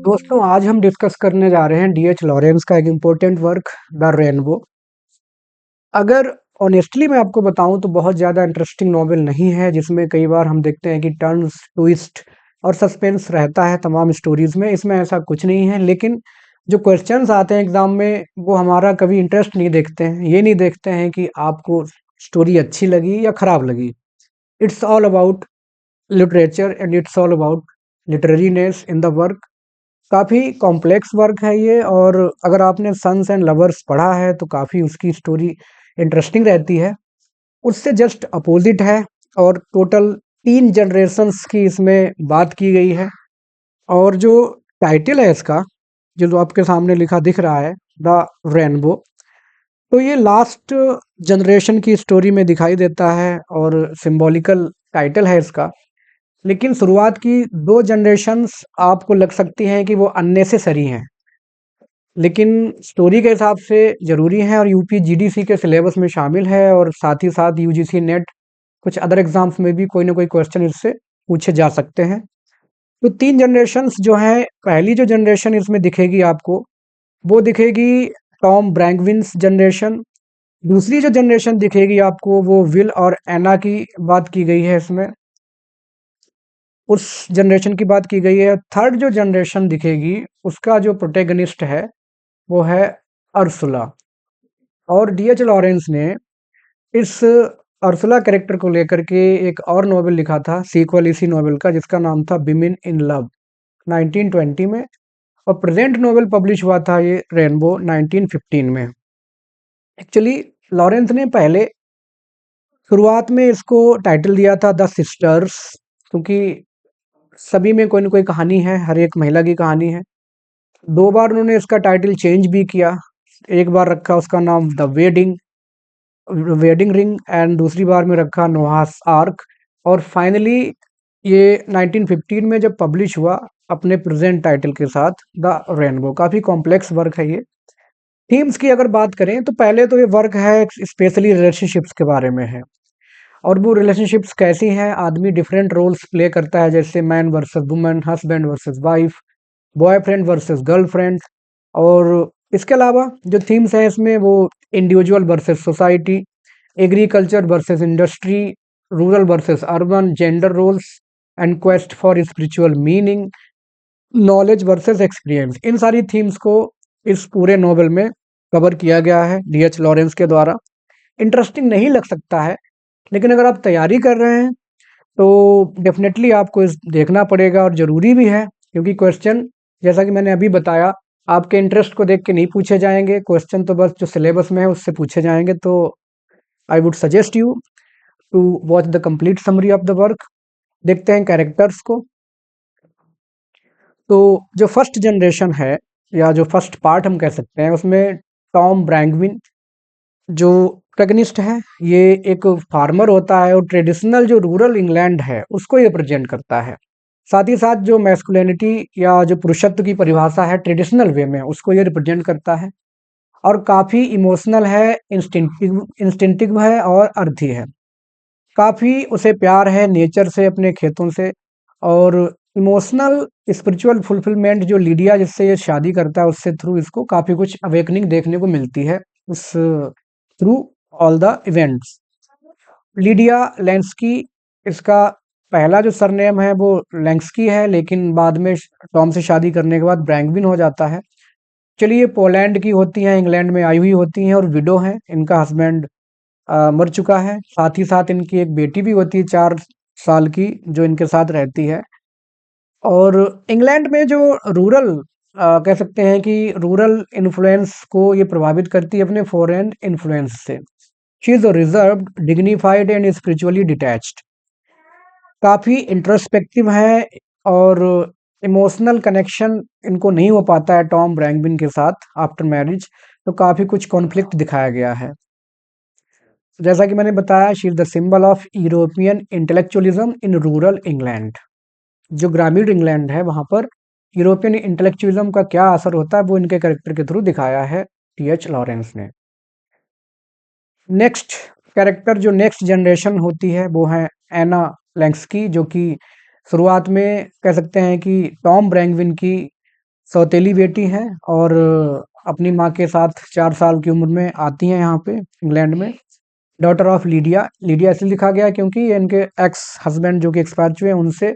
दोस्तों आज हम डिस्कस करने जा रहे हैं डीएच लॉरेंस का एक इम्पोर्टेंट वर्क द रेनबो। अगर ऑनेस्टली मैं आपको बताऊं तो बहुत ज़्यादा इंटरेस्टिंग नॉवेल नहीं है, जिसमें कई बार हम देखते हैं कि टर्न्स ट्विस्ट और सस्पेंस रहता है तमाम स्टोरीज में। इसमें ऐसा कुछ नहीं है, लेकिन जो क्वेश्चंस आते हैं एग्जाम में वो हमारा कभी इंटरेस्ट नहीं देखते हैं। ये नहीं देखते हैं कि आपको स्टोरी अच्छी लगी या खराब लगी। It's all about literature and it's all about literariness in the work. काफ़ी कॉम्प्लेक्स वर्क है ये, और अगर आपने सन्स एंड लवर्स पढ़ा है तो काफ़ी उसकी स्टोरी इंटरेस्टिंग रहती है। उससे जस्ट अपोजिट है, और टोटल 3 जनरेशन्स की इसमें बात की गई है। और जो टाइटल है इसका, जो आपके सामने लिखा दिख रहा है, द रेनबो, तो ये लास्ट जनरेशन की स्टोरी में दिखाई देता है और सिंबॉलिकल टाइटल है इसका। लेकिन शुरुआत की 2 जनरेशन्स आपको लग सकती हैं कि वो अननेसेसरी हैं, लेकिन स्टोरी के हिसाब से ज़रूरी है और यूपी जीडीसी के सिलेबस में शामिल है, और साथ ही साथ यूजीसी नेट कुछ अदर एग्जाम्स में भी कोई ना कोई क्वेश्चन इससे पूछे जा सकते हैं। तो 3 जनरेशन्स जो हैं, पहली जो जनरेशन इसमें दिखेगी आपको, वो दिखेगी टॉम ब्रैंकविन्स जनरेशन। दूसरी जो जनरेशन दिखेगी आपको, वो विल और एना की बात की गई है इसमें, उस जनरेशन की बात की गई है। थर्ड जो जनरेशन दिखेगी, उसका जो प्रोटेगनिस्ट है वो है अर्सुला। और डीएच लॉरेंस ने इस अर्सुला कैरेक्टर को लेकर के एक और नॉवेल लिखा था, सीक्वल इसी नॉवेल का, जिसका नाम था विमेन इन लव 1920 में। और प्रेजेंट नॉवेल पब्लिश हुआ था ये रेनबो 1915 में। एक्चुअली लॉरेंस ने पहले शुरुआत में इसको टाइटल दिया था द सिस्टर्स, क्योंकि सभी में कोई ना कोई कहानी है, हर एक महिला की कहानी है। 2 बार उन्होंने इसका टाइटल चेंज भी किया। एक बार रखा उसका नाम द वेडिंग रिंग, एंड दूसरी बार में रखा नोहास आर्क। और फाइनली ये 1915 में जब पब्लिश हुआ अपने प्रेजेंट टाइटल के साथ, द रेनबो। काफ़ी कॉम्प्लेक्स वर्क है ये। थीम्स की अगर बात करें तो पहले तो ये वर्क है स्पेशली रिलेशनशिप्स के बारे में है। और वो रिलेशनशिप्स कैसी हैं, आदमी डिफरेंट रोल्स प्ले करता है, जैसे man versus woman, husband versus wife, boyfriend versus girlfriend. और इसके अलावा जो थीम्स हैं इसमें, वो individual versus society, agriculture versus industry, rural versus urban, gender roles and quest for spiritual meaning, knowledge versus experience, इन सारी थीम्स को इस पूरे नॉवेल में कवर किया गया है डीएच लॉरेंस के द्वारा। इंटरेस्टिंग नहीं लग सकता है, लेकिन अगर आप तैयारी कर रहे हैं तो डेफिनेटली आपको इस देखना पड़ेगा, और ज़रूरी भी है, क्योंकि क्वेश्चन, जैसा कि मैंने अभी बताया, आपके इंटरेस्ट को देख के नहीं पूछे जाएंगे क्वेश्चन, तो बस जो सिलेबस में है उससे पूछे जाएंगे। तो I would suggest you to watch the complete summary of the work. देखते हैं कैरेक्टर्स को। तो जो फर्स्ट जनरेशन है, या जो फर्स्ट पार्ट हम कह सकते हैं, उसमें टॉम ब्रैंकविन जो प्रोटैगनिस्ट है, ये एक फार्मर होता है, और ट्रेडिशनल जो रूरल इंग्लैंड है उसको ये प्रेजेंट करता है। साथ ही साथ जो मैस्कुलिनिटी या जो पुरुषत्व की परिभाषा है ट्रेडिशनल वे में, उसको ये रिप्रेजेंट करता है। और काफ़ी इमोशनल है, इंस्टिंक्टिव है और अर्थी है। काफ़ी उसे प्यार है नेचर से, अपने खेतों से। और इमोशनल स्पिरिचुअल फुलफिलमेंट, जो लीडिया जिससे ये शादी करता है उससे थ्रू इसको काफ़ी कुछ अवेकनिंग देखने को मिलती है, उस through all the events. Lydia लेंस्की, इसका पहला जो सरनेम है वो लेंस्की है, लेकिन बाद में टॉम से शादी करने के बाद ब्रैंकविन हो जाता है। चलिए, ये पोलैंड की होती हैं, इंग्लैंड में आई हुई होती हैं, और विडो हैं। इनका हस्बैंड मर चुका है। साथ ही साथ इनकी एक बेटी भी होती है 4 साल की, जो इनके साथ रहती है। और इंग्लैंड में जो रूरल, कह सकते हैं कि रूरल इन्फ्लुएंस को ये प्रभावित करती है अपने फॉरेन इन्फ्लुएंस से। She is reserved, dignified and spiritually detached. काफ़ी इंट्रोस्पेक्टिव है, और इमोशनल कनेक्शन इनको नहीं हो पाता है टॉम ब्रैंकविन के साथ आफ्टर मैरिज। तो काफ़ी कुछ कॉन्फ्लिक्ट दिखाया गया है। जैसा कि मैंने बताया, she is the symbol of European intellectualism in rural England. जो ग्रामीण इंग्लैंड है वहाँ पर यूरोपियन इंटेलेक्चुअलिज्म का क्या असर होता है, वो इनके कैरेक्टर के थ्रू दिखाया है टीएच लॉरेंस ने। नेक्स्ट कैरेक्टर, जो नेक्स्ट जनरेशन होती है, वो है एना लेंस्की, जो कि शुरुआत में कह सकते हैं कि टॉम ब्रैंकविन की सौतेली बेटी हैं और अपनी माँ के साथ 4 साल की उम्र में आती हैं यहाँ पे इंग्लैंड में। डॉटर ऑफ लीडिया, लीडिया इसलिए लिखा गया है क्योंकि ये इनके एक्स हस्बैंड जो कि एक्सपायर चुके हैं उनसे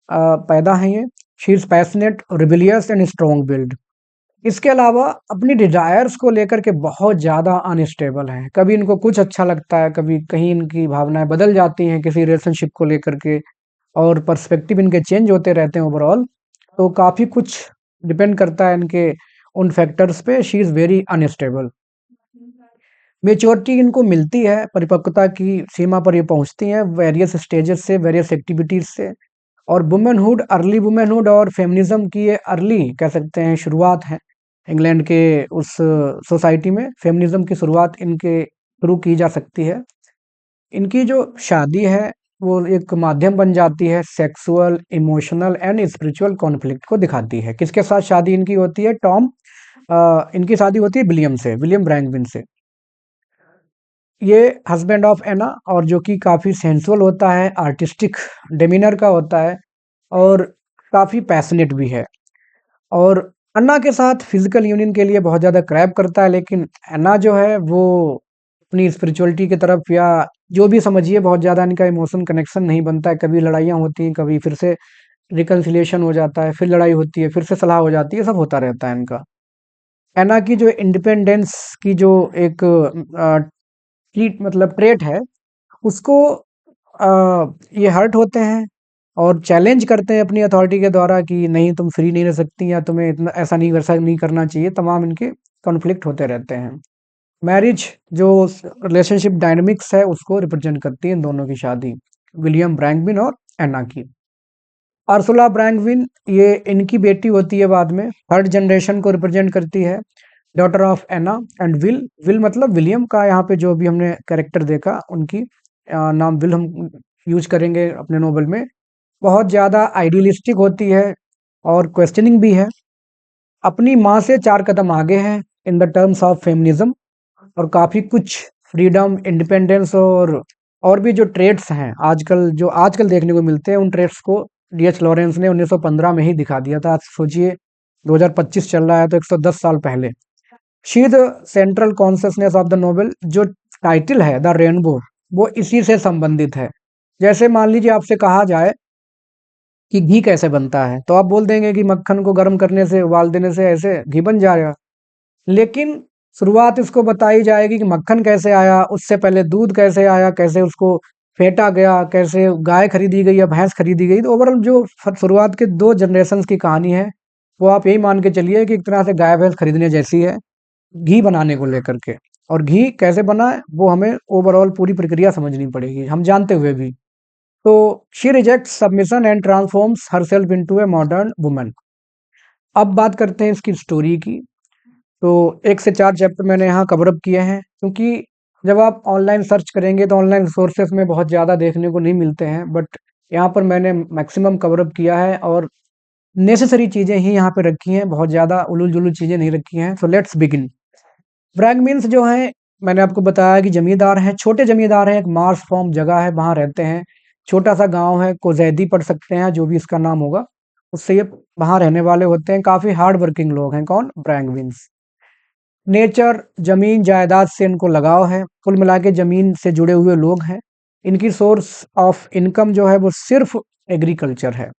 पैदा हैं ये। She is passionate, rebellious and strong willed. इसके अलावा अपनी डिज़ायर्स को लेकर के बहुत ज़्यादा अनस्टेबल हैं। कभी इनको कुछ अच्छा लगता है, कभी कहीं इनकी भावनाएँ बदल जाती हैं किसी रिलेशनशिप को लेकर के और पर्सपेक्टिव इनके चेंज होते रहते हैं ओवरऑल। तो काफ़ी कुछ डिपेंड करता है इनके उन फैक्टर्स पे। She is very unstable. Maturity इनको मिलती है, परिपक्वता की सीमा पर ये पहुँचती हैं वेरियस स्टेजेस से, वेरियस एक्टिविटीज़ से। और वुमेनहुड, अर्ली वुमेनहुड और फेमिनिज़्म की ये अर्ली कह सकते हैं शुरुआत है इंग्लैंड के उस सोसाइटी में। फेमिनिज़्म की शुरुआत इनके थ्रू की जा सकती है। इनकी जो शादी है वो एक माध्यम बन जाती है sexual, emotional and spiritual conflict को दिखाती है। किसके साथ शादी इनकी होती है? इनकी शादी होती है विलियम से, विलियम ब्रैंकविन से। ये हस्बैंड ऑफ एना और जो कि काफ़ी सेंसुअल होता है, आर्टिस्टिक डेमीनर का होता है और काफ़ी पैशनेट भी है। और अन्ना के साथ फिजिकल यूनियन के लिए बहुत ज़्यादा क्रैव करता है, लेकिन अन्ना जो है वो अपनी स्पिरिचुअलिटी की तरफ या जो भी समझिए बहुत ज़्यादा इनका इमोशन कनेक्शन नहीं बनता है। कभी लड़ाइयाँ होती हैं, कभी फिर से रिकन्सिलिएशन हो जाता है, फिर लड़ाई होती है, फिर से सलाह हो जाती है, सब होता रहता है इनका। एना की जो इंडिपेंडेंस की जो एक ट्रीट मतलब ट्रेट है उसको ये हर्ट होते हैं और चैलेंज करते हैं अपनी अथॉरिटी के द्वारा कि नहीं तुम फ्री नहीं रह सकती या तुम्हें इतना ऐसा नहीं वैसा नहीं करना चाहिए। तमाम इनके कॉन्फ्लिक्ट होते रहते हैं। मैरिज जो रिलेशनशिप डायनामिक्स है उसको रिप्रेजेंट करती है इन दोनों की शादी, विलियम ब्रैंकविन और एना की। अर्सुला ब्रैंकविन ये इनकी बेटी होती है बाद में, थर्ड जनरेशन को रिप्रेजेंट करती है। Daughter of Anna and Will, Will मतलब विलियम का यहाँ पे जो भी हमने कैरेक्टर देखा उनकी नाम विल हम यूज करेंगे अपने नोवेल में। बहुत ज़्यादा आइडियलिस्टिक होती है और क्वेश्चनिंग भी है। अपनी माँ से 4 कदम आगे हैं in the terms of feminism और काफ़ी कुछ फ्रीडम, इंडिपेंडेंस और भी जो ट्रेड्स हैं आजकल जो आजकल देखने को मिलते हैं उन ट्रेड्स को डीएच लॉरेंस ने 1915 में ही दिखा दिया था। आज सोचिए 2025 चल रहा है तो 110 साल पहले। She the central consciousness of the novel, जो टाइटल है द रेनबो वो इसी से संबंधित है। जैसे मान लीजिए आपसे कहा जाए कि घी कैसे बनता है तो आप बोल देंगे कि मक्खन को गर्म करने से, उबाल देने से ऐसे घी बन जाएगा। लेकिन शुरुआत इसको बताई जाएगी कि मक्खन कैसे आया, उससे पहले दूध कैसे आया, कैसे उसको फेंटा गया, कैसे गाय खरीदी गई या भैंस खरीदी गई। तो ओवरऑल जो शुरुआत के 2 जनरेशंस की कहानी है वो आप यही मान के चलिए कि एक तरह से गाय भैंस खरीदने जैसी है घी बनाने को लेकर के। और घी कैसे बना है वो हमें ओवरऑल पूरी प्रक्रिया समझनी पड़ेगी हम जानते हुए भी। तो she rejects submission and transforms herself into a modern woman. अब बात करते हैं इसकी स्टोरी की। तो 1 से 4 चैप्टर मैंने यहाँ कवर अप किए हैं क्योंकि जब आप ऑनलाइन सर्च करेंगे तो ऑनलाइन सोर्सेस में बहुत ज़्यादा देखने को नहीं मिलते हैं, बट यहाँ पर मैंने मैक्सिमम कवर अप किया है और नेसेसरी चीज़ें ही यहाँ पे रखी हैं, बहुत ज़्यादा उलूल-जुलूल चीज़ें नहीं रखी हैं। So let's begin. ब्रैगमीन्स जो हैं मैंने आपको बताया कि ज़मींदार हैं, छोटे ज़मींदार हैं, एक मार्श फॉर्म जगह है वहाँ रहते हैं। छोटा-सा गाँव है, कोज़ैदी पढ़ सकते हैं जो भी इसका नाम होगा, उससे ये वहाँ रहने वाले होते हैं। काफ़ी हार्ड वर्किंग लोग हैं। कौन? ब्रैगमीन्स। नेचर, ज़मीन जायदाद से इनको लगाव है। कुल मिला के ज़मीन से जुड़े हुए लोग हैं। इनकी सोर्स ऑफ इनकम जो है वो सिर्फ़ एग्रीकल्चर है।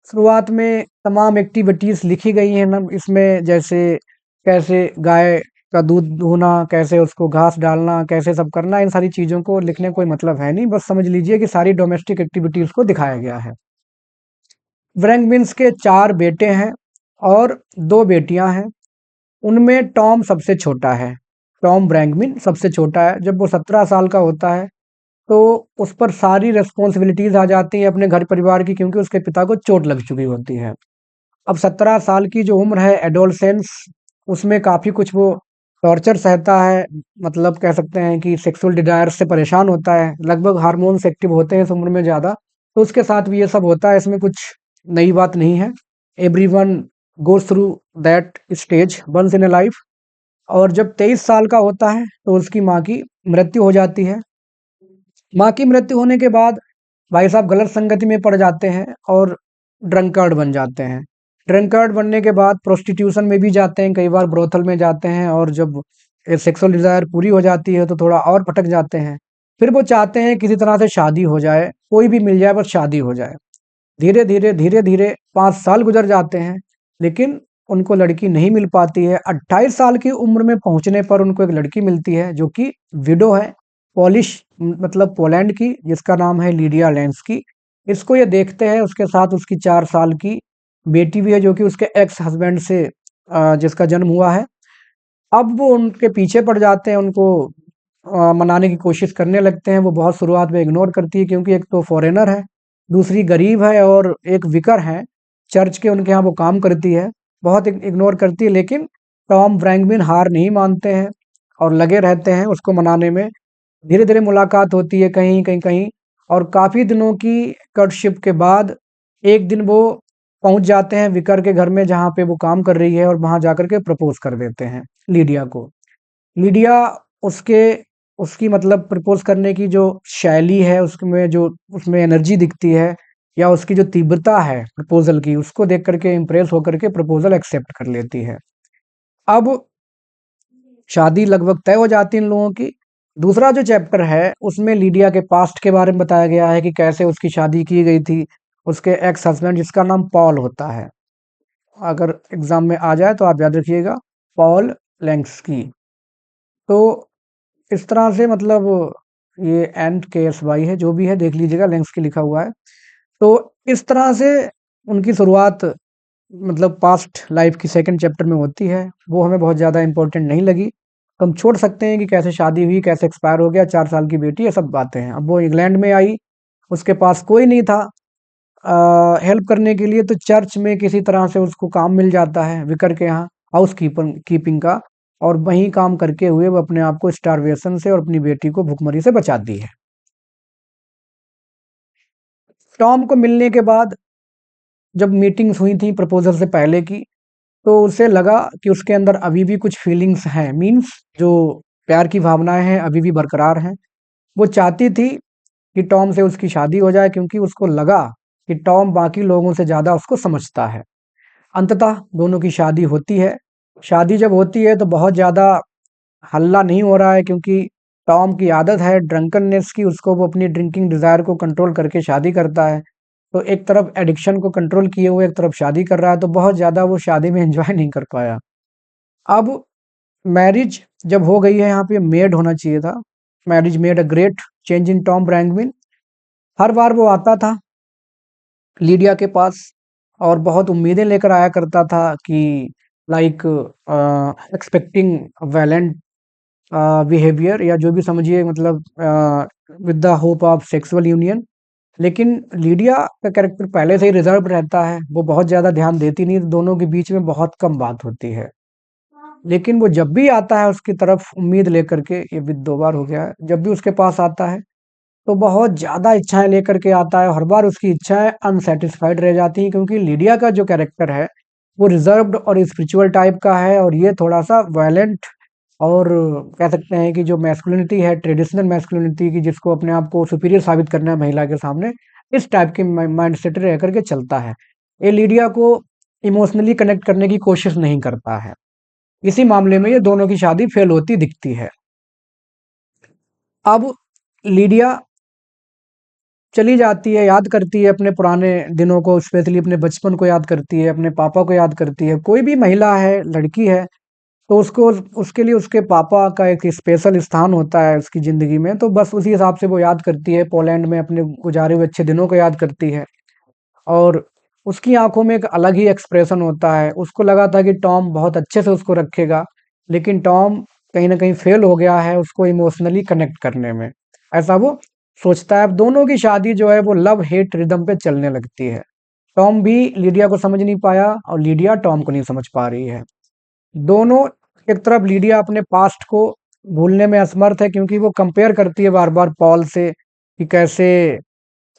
शुरुआत में तमाम एक्टिविटीज़ लिखी गई हैं ना इसमें, जैसे कैसे गाय का दूध दूहना, कैसे उसको घास डालना, कैसे सब करना। इन सारी चीज़ों को लिखने का कोई मतलब है नहीं, बस समझ लीजिए कि सारी डोमेस्टिक एक्टिविटीज़ को दिखाया गया है। ब्रैंकविन्स के 4 बेटे हैं और 2 बेटियां हैं। उनमें टॉम सबसे छोटा है। टॉम ब्रैंकविन सबसे छोटा है। जब वो 17 साल का होता है तो उस पर सारी रिस्पॉन्सिबिलिटीज़ आ जाती हैं अपने घर परिवार की, क्योंकि उसके पिता को चोट लग चुकी होती है। अब 17 साल की जो उम्र है एडोलसेंस, उसमें काफ़ी कुछ वो टॉर्चर सहता है। मतलब कह सकते हैं कि सेक्सुअल डिज़ायर से परेशान होता है। लगभग हार्मोन्स एक्टिव होते हैं इस उम्र में ज़्यादा, तो उसके साथ भी ये सब होता है। इसमें कुछ नई बात नहीं है। Everyone goes through that stage once in a life. और जब 23 साल का होता है तो उसकी माँ की मृत्यु हो जाती है। माँ की मृत्यु होने के बाद भाई साहब गलत संगति में पड़ जाते हैं और ड्रंकार्ड बन जाते हैं। ड्रंकार्ड बनने के बाद प्रोस्टिट्यूशन में भी जाते हैं, कई बार ब्रोथल में जाते हैं, और जब सेक्सुअल डिज़ायर पूरी हो जाती है तो थोड़ा और भटक जाते हैं। फिर वो चाहते हैं किसी तरह से शादी हो जाए, कोई भी मिल जाए बस शादी हो जाए। धीरे-धीरे 5 साल गुज़र जाते हैं, लेकिन उनको लड़की नहीं मिल पाती है। 28 साल की उम्र में पहुँचने पर उनको एक लड़की मिलती है जो कि विडो है, मतलब पोलैंड की, जिसका नाम है लिडिया लेंस्की। इसको ये देखते हैं, उसके साथ उसकी 4 साल की बेटी भी है जो कि उसके एक्स हस्बैंड से जिसका जन्म हुआ है। अब वो उनके पीछे पड़ जाते हैं, उनको मनाने की कोशिश करने लगते हैं। वो बहुत शुरुआत में इग्नोर करती है क्योंकि एक तो फॉरेनर है, दूसरी गरीब है, और एक विकर है, चर्च के उनके यहाँ वो काम करती है। बहुत इग्नोर करती है, लेकिन टॉम ब्रैंकबिन हार नहीं मानते हैं और लगे रहते हैं उसको मनाने में। धीरे-धीरे मुलाकात होती है कहीं, और काफ़ी दिनों की कॉर्टशिप के बाद एक दिन वो पहुँच जाते हैं विकर के घर में जहाँ पे वो काम कर रही है, और वहाँ जाकर के प्रपोज़ कर देते हैं लिडिया को। लिडिया उसके उसकी मतलब प्रपोज़ करने की जो शैली है, उसमें जो उसमें एनर्जी दिखती है, या उसकी जो तीव्रता है प्रपोज़ल की, उसको देख कर के इम्प्रेस होकर के प्रपोज़ल एक्सेप्ट कर लेती है। अब शादी लगभग तय हो जाती है इन लोगों की। दूसरा जो चैप्टर है, उसमें लिडिया के पास्ट के बारे में बताया गया है कि कैसे उसकी शादी की गई थी, उसके एक्स हस्बैंड जिसका नाम पॉल होता है। अगर एग्ज़ाम में आ जाए तो आप याद रखिएगा, पॉल लेंस्की। तो इस तरह से मतलब ये NKSY है, जो भी है देख लीजिएगा, लेंस्की लिखा हुआ है। तो इस तरह से उनकी शुरुआत मतलब पास्ट लाइफ की सेकंड चैप्टर में होती है। वो हमें बहुत ज़्यादा इम्पोर्टेंट नहीं लगी, तो हम छोड़ सकते हैं कि कैसे शादी हुई, कैसे एक्सपायर हो गया, 4 साल की बेटी, ये सब बातें हैं। अब वो इंग्लैंड में आई, उसके पास कोई नहीं था हेल्प करने के लिए, तो चर्च में किसी तरह से उसको काम मिल जाता है विकर के यहाँ, हाउस कीपिंग का, और वहीं काम करके हुए वो अपने आप को स्टारवेशन से और अपनी बेटी को भुखमरी से बचाती है। टॉम को मिलने के बाद जब मीटिंग्स हुई थी प्रपोजल से पहले की, तो उसे लगा कि उसके अंदर अभी भी कुछ फीलिंग्स हैं, मीन्स जो प्यार की भावनाएं हैं अभी भी बरकरार हैं। वो चाहती थी कि टॉम से उसकी शादी हो जाए, क्योंकि उसको लगा कि टॉम बाकी लोगों से ज़्यादा उसको समझता है। अंततः दोनों की शादी होती है। शादी जब होती है तो बहुत ज़्यादा हल्ला नहीं हो रहा है, क्योंकि टॉम की आदत है ड्रंकननेस की, उसको वो अपनी ड्रिंकिंग डिज़ायर को कंट्रोल करके शादी करता है। तो एक तरफ एडिक्शन को कंट्रोल किए हुए एक तरफ शादी कर रहा है, तो बहुत ज़्यादा वो शादी में एंजॉय नहीं कर पाया। अब मैरिज जब हो गई है, यहाँ पे मेड होना चाहिए था। Marriage made a great change in Tom Brangwen. हर बार वो आता था लिडिया के पास और बहुत उम्मीदें लेकर आया करता था कि लाइक एक्सपेक्टिंग वैलेंट बिहेवियर, या जो भी समझिए, मतलब with the hope of sexual union. लेकिन लिडिया का कैरेक्टर पहले से ही रिजर्व रहता है, वो बहुत ज़्यादा ध्यान देती नहीं, दोनों के बीच में बहुत कम बात होती है। लेकिन वो जब भी आता है उसकी तरफ उम्मीद लेकर के, ये भी 2 बार हो गया है, जब भी उसके पास आता है तो बहुत ज़्यादा इच्छाएँ लेकर के आता है, हर बार उसकी इच्छाएँ अनसैटिस्फाइड रह जाती हैं, क्योंकि लिडिया का जो कैरेक्टर है, वो रिज़र्व्ड और स्पिरिचुअल टाइप का है, और ये थोड़ा-सा वायलेंट, और कह सकते हैं कि जो मैस्कुलिनिटी है, ट्रेडिशनल मैस्कुलिनिटी की, जिसको अपने आप को सुपीरियर साबित करना है महिला के सामने, इस टाइप के माइंडसेट रह कर के चलता है। ये लिडिया को इमोशनली कनेक्ट करने की कोशिश नहीं करता है। इसी मामले में ये दोनों की शादी फेल होती दिखती है। अब लिडिया चली जाती है, याद करती है अपने पुराने दिनों को, स्पेशली अपने बचपन को याद करती है, अपने पापा को याद करती है। कोई भी महिला है, लड़की है, तो उसको उसके लिए उसके पापा का एक स्पेशल स्थान होता है उसकी ज़िंदगी में, तो बस उसी हिसाब से वो याद करती है, पोलैंड में अपने गुज़ारे हुए अच्छे दिनों को याद करती है। और उसकी आँखों में एक अलग ही एक्सप्रेशन होता है। उसको लगा था कि टॉम बहुत अच्छे से उसको रखेगा, लेकिन टॉम कहीं न कहीं फ़ेल हो गया है उसको इमोशनली कनेक्ट करने में, ऐसा वो सोचता है। अब दोनों की शादी जो है वो लव हेट रिदम पे चलने लगती है। टॉम भी लिडिया को समझ नहीं पाया और लिडिया टॉम को नहीं समझ पा रही है। दोनों, एक तरफ लिडिया अपने पास्ट को भूलने में असमर्थ है, क्योंकि वो कंपेयर करती है बार-बार पॉल से कि कैसे